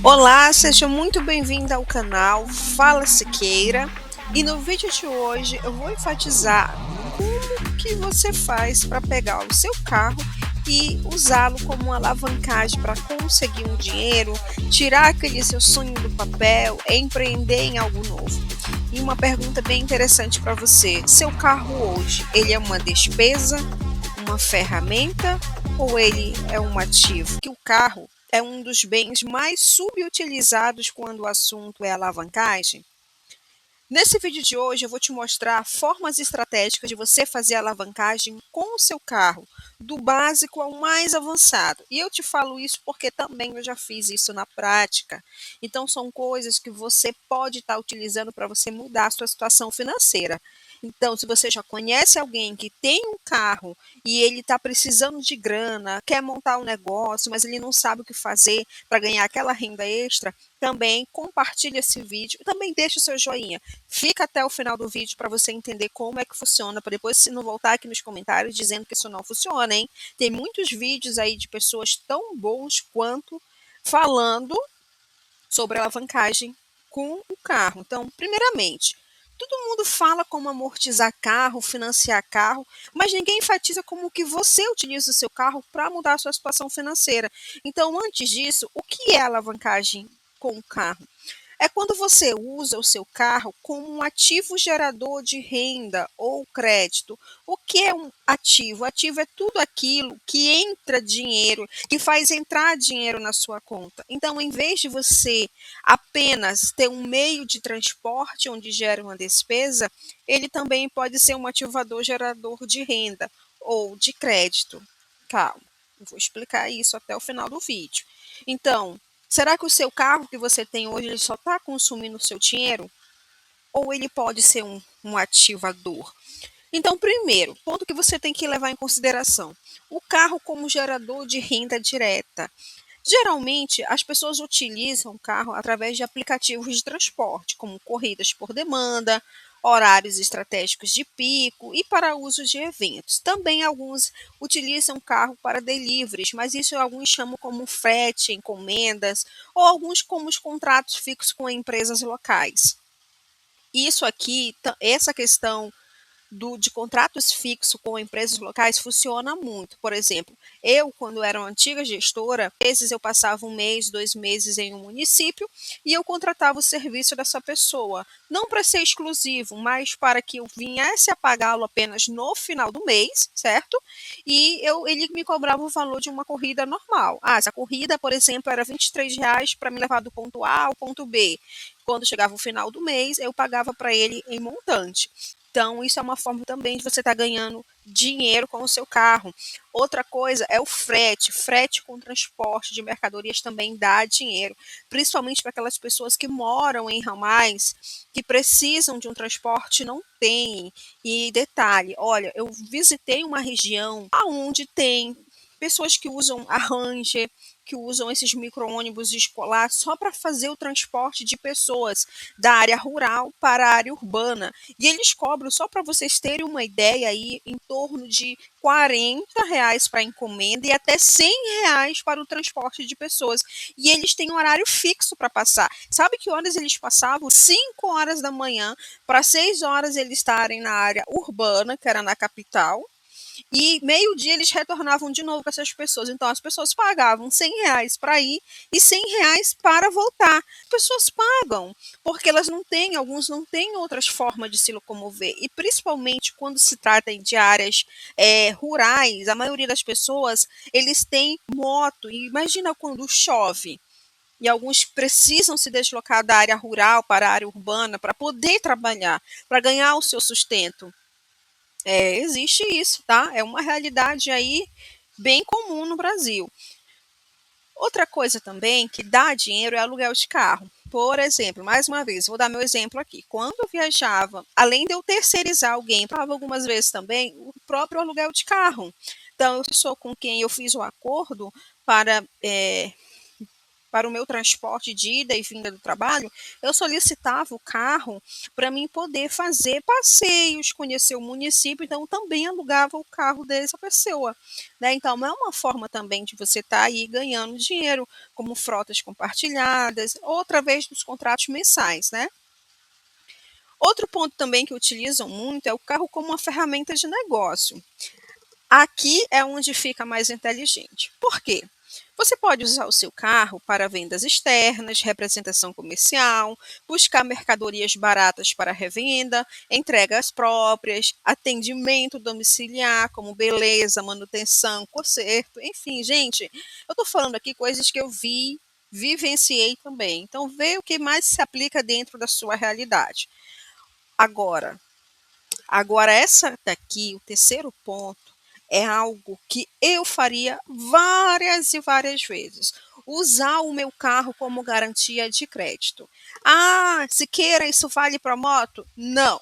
Olá, seja muito bem-vinda ao canal Fala Siqueira. E no vídeo de hoje eu vou enfatizar como que você faz para pegar o seu carro e usá-lo como uma alavancagem para conseguir um dinheiro, tirar aquele seu sonho do papel, empreender em algo novo. E uma pergunta bem interessante para você: seu carro hoje, ele é uma despesa, uma ferramenta ou ele é um ativo? Que o carro é um dos bens mais subutilizados quando o assunto é alavancagem? Nesse vídeo de hoje eu vou te mostrar formas estratégicas de você fazer alavancagem com o seu carro, do básico ao mais avançado. E eu te falo isso porque também eu já fiz isso na prática. Então são coisas que você pode estar utilizando para você mudar a sua situação financeira. Então, se você já conhece alguém que tem um carro e ele está precisando de grana, quer montar um negócio, mas ele não sabe o que fazer para ganhar aquela renda extra, também compartilhe esse vídeo. Também deixe o seu joinha. Fica até o final do vídeo para você entender como é que funciona, para depois se não voltar aqui nos comentários dizendo que isso não funciona, hein? Tem muitos vídeos aí de pessoas tão bons quanto falando sobre alavancagem com o carro. Então, primeiramente, todo mundo fala como amortizar carro, financiar carro, mas ninguém enfatiza como que você utiliza o seu carro para mudar a sua situação financeira. Então, antes disso, o que é alavancagem com o carro? É quando você usa o seu carro como um ativo gerador de renda ou crédito. O que é um ativo? Ativo é tudo aquilo que entra dinheiro, que faz entrar dinheiro na sua conta. Então, em vez de você apenas ter um meio de transporte onde gera uma despesa, ele também pode ser um ativador gerador de renda ou de crédito. Calma, eu vou explicar isso até o final do vídeo. Então, será que o seu carro que você tem hoje ele só está consumindo o seu dinheiro? Ou ele pode ser um ativador? Então, primeiro, ponto que você tem que levar em consideração: o carro como gerador de renda direta. Geralmente, as pessoas utilizam o carro através de aplicativos de transporte, como corridas por demanda, horários estratégicos de pico e para uso de eventos. Também alguns utilizam o carro para deliveries, mas isso alguns chamam como frete, encomendas, ou alguns como os contratos fixos com empresas locais. Isso aqui, essa questão de contratos fixos com empresas locais funciona muito. Por exemplo, eu, quando era uma antiga gestora, às vezes eu passava um mês, 2 meses em um município e eu contratava o serviço dessa pessoa. Não para ser exclusivo, mas para que eu viesse a pagá-lo apenas no final do mês, certo? E ele me cobrava o valor de uma corrida normal. Ah, essa corrida, por exemplo, era R$ 23 para me levar do ponto A ao ponto B. Quando chegava o final do mês, eu pagava para ele em montante. Então, isso é uma forma também de você estar ganhando dinheiro com o seu carro. Outra coisa é o frete. Frete com transporte de mercadorias também dá dinheiro, principalmente para aquelas pessoas que moram em ramais, que precisam de um transporte e não têm. E detalhe, olha, eu visitei uma região onde tem pessoas que usam a Ranger, que usam esses micro-ônibus escolares só para fazer o transporte de pessoas da área rural para a área urbana. E eles cobram, só para vocês terem uma ideia aí, em torno de R$ 40 para a encomenda e até R$ 100 para o transporte de pessoas. E eles têm um horário fixo para passar. Sabe que horas eles passavam? 5 horas da manhã para 6 horas eles estarem na área urbana, que era na capital, e meio-dia eles retornavam de novo com essas pessoas. Então as pessoas pagavam R$ 100 para ir e R$ 100 para voltar. As pessoas pagam, porque elas não têm, alguns não têm outras formas de se locomover. E principalmente quando se trata de áreas rurais, a maioria das pessoas, eles têm moto. E imagina quando chove. E alguns precisam se deslocar da área rural para a área urbana para poder trabalhar, para ganhar o seu sustento. Existe isso, tá? É uma realidade aí bem comum no Brasil. Outra coisa também que dá dinheiro é aluguel de carro. Por exemplo, mais uma vez, vou dar meu exemplo aqui. Quando eu viajava, além de eu terceirizar alguém, eu pagava algumas vezes também o próprio aluguel de carro. Então, eu sou com quem eu fiz o acordo para para o meu transporte de ida e vinda do trabalho, eu solicitava o carro para mim poder fazer passeios, conhecer o município, então também alugava o carro dessa pessoa, né. Então é uma forma também de você estar aí ganhando dinheiro, como frotas compartilhadas ou através dos contratos mensais, né. Outro ponto também que utilizam muito é o carro como uma ferramenta de negócio. Aqui é onde fica mais inteligente. Por quê? Você pode usar o seu carro para vendas externas, representação comercial, buscar mercadorias baratas para revenda, entregas próprias, atendimento domiciliar, como beleza, manutenção, conserto, enfim, gente, eu estou falando aqui coisas que eu vi, vivenciei também. Então, vê o que mais se aplica dentro da sua realidade. Agora, Agora essa daqui, o terceiro ponto, é algo que eu faria várias e várias vezes. Usar o meu carro como garantia de crédito. Ah, Siqueira, isso vale para moto? Não,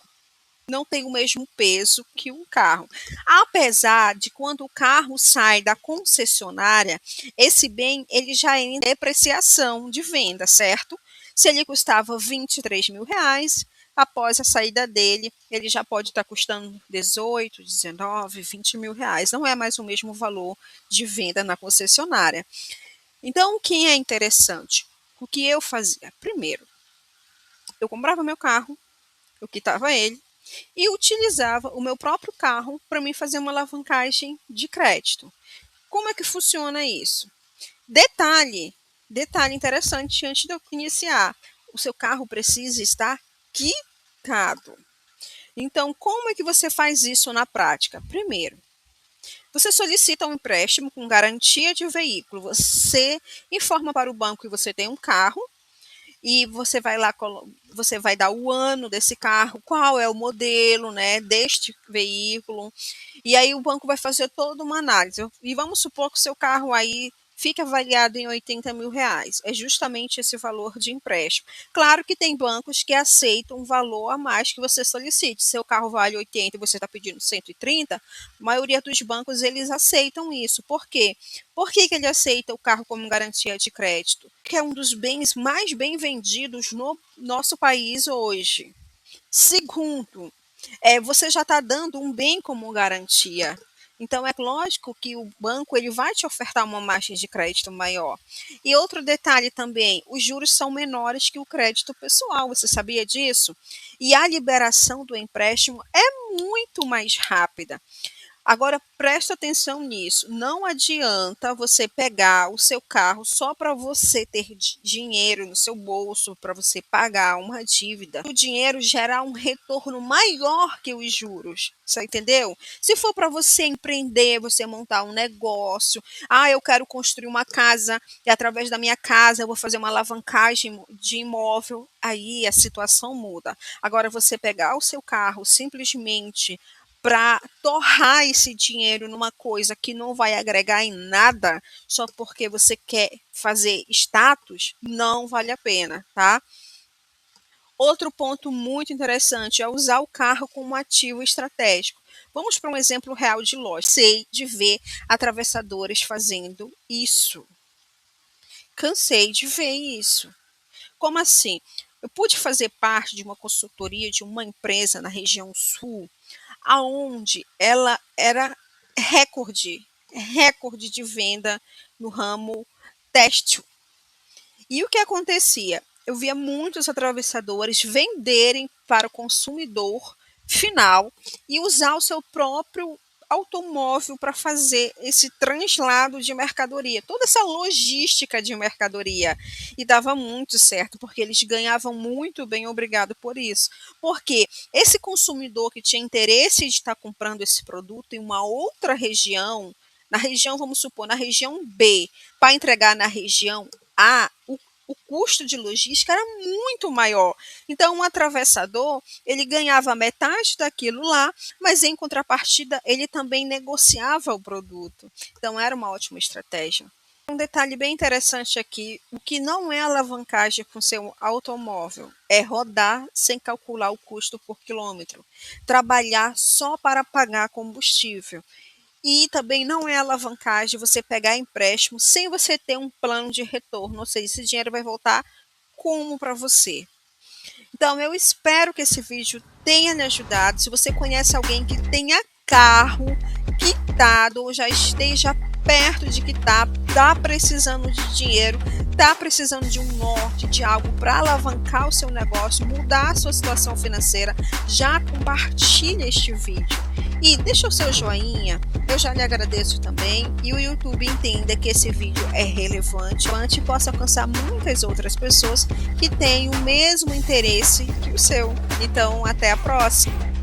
não tem o mesmo peso que um carro. Apesar de quando o carro sai da concessionária, esse bem ele já entra em depreciação de venda, certo? Se ele custava R$ 23.000, após a saída dele, ele já pode estar custando 18, 19, R$ 20.000. Não é mais o mesmo valor de venda na concessionária. Então, o que é interessante? O que eu fazia? Primeiro, eu comprava meu carro, eu quitava ele, e utilizava o meu próprio carro para mim fazer uma alavancagem de crédito. Como é que funciona isso? Detalhe interessante antes de eu iniciar. O seu carro precisa estar quitado. Então, como é que você faz isso na prática? Primeiro, você solicita um empréstimo com garantia de veículo. Você informa para o banco que você tem um carro e você vai lá, você vai dar o ano desse carro, qual é o modelo, né, deste veículo, e aí o banco vai fazer toda uma análise. E vamos supor que o seu carro aí fica avaliado em R$ 80.000. É justamente esse valor de empréstimo. Claro que tem bancos que aceitam um valor a mais que você solicite. Seu carro vale 80 e você está pedindo 130, a maioria dos bancos eles aceitam isso. Por quê? Por que que ele aceita o carro como garantia de crédito? Que é um dos bens mais bem vendidos no nosso país hoje. Segundo, você já está dando um bem como garantia. Então é lógico que o banco ele vai te ofertar uma margem de crédito maior. E outro detalhe também, os juros são menores que o crédito pessoal. Você sabia disso? E a liberação do empréstimo é muito mais rápida. Agora presta atenção nisso, não adianta você pegar o seu carro só para você ter dinheiro no seu bolso, para você pagar uma dívida. O dinheiro gerar um retorno maior que os juros, você entendeu? Se for para você empreender, você montar um negócio, eu quero construir uma casa e através da minha casa eu vou fazer uma alavancagem de imóvel, aí a situação muda. Agora você pegar o seu carro simplesmente para torrar esse dinheiro numa coisa que não vai agregar em nada, só porque você quer fazer status, não vale a pena, tá? Outro ponto muito interessante é usar o carro como ativo estratégico. Vamos para um exemplo real de loja. Sei de ver atravessadores fazendo isso. Cansei de ver isso. Como assim? Eu pude fazer parte de uma consultoria de uma empresa na região sul, aonde ela era recorde de venda no ramo têxtil. E o que acontecia? Eu via muitos atravessadores venderem para o consumidor final e usar o seu próprio automóvel para fazer esse translado de mercadoria, toda essa logística de mercadoria. E dava muito certo, porque eles ganhavam muito bem, obrigado por isso. Porque esse consumidor que tinha interesse de estar comprando esse produto em uma outra região, na região, vamos supor, na região B, para entregar na região A, o custo de logística era muito maior. Então, um atravessador, ele ganhava metade daquilo lá, mas em contrapartida, ele também negociava o produto. Então, era uma ótima estratégia. Um detalhe bem interessante aqui, o que não é alavancagem com seu automóvel é rodar sem calcular o custo por quilômetro, trabalhar só para pagar combustível. E também não é alavancagem você pegar empréstimo sem você ter um plano de retorno, ou seja, esse dinheiro vai voltar como para você. Então, eu espero que esse vídeo tenha lhe ajudado. Se você conhece alguém que tenha carro quitado ou já esteja perto de quitar, está precisando de dinheiro, está precisando de um norte, de algo para alavancar o seu negócio, mudar a sua situação financeira, já compartilhe este vídeo. E deixa o seu joinha, eu já lhe agradeço também, e o YouTube entenda que esse vídeo é relevante e possa alcançar muitas outras pessoas que têm o mesmo interesse que o seu. Então, até a próxima!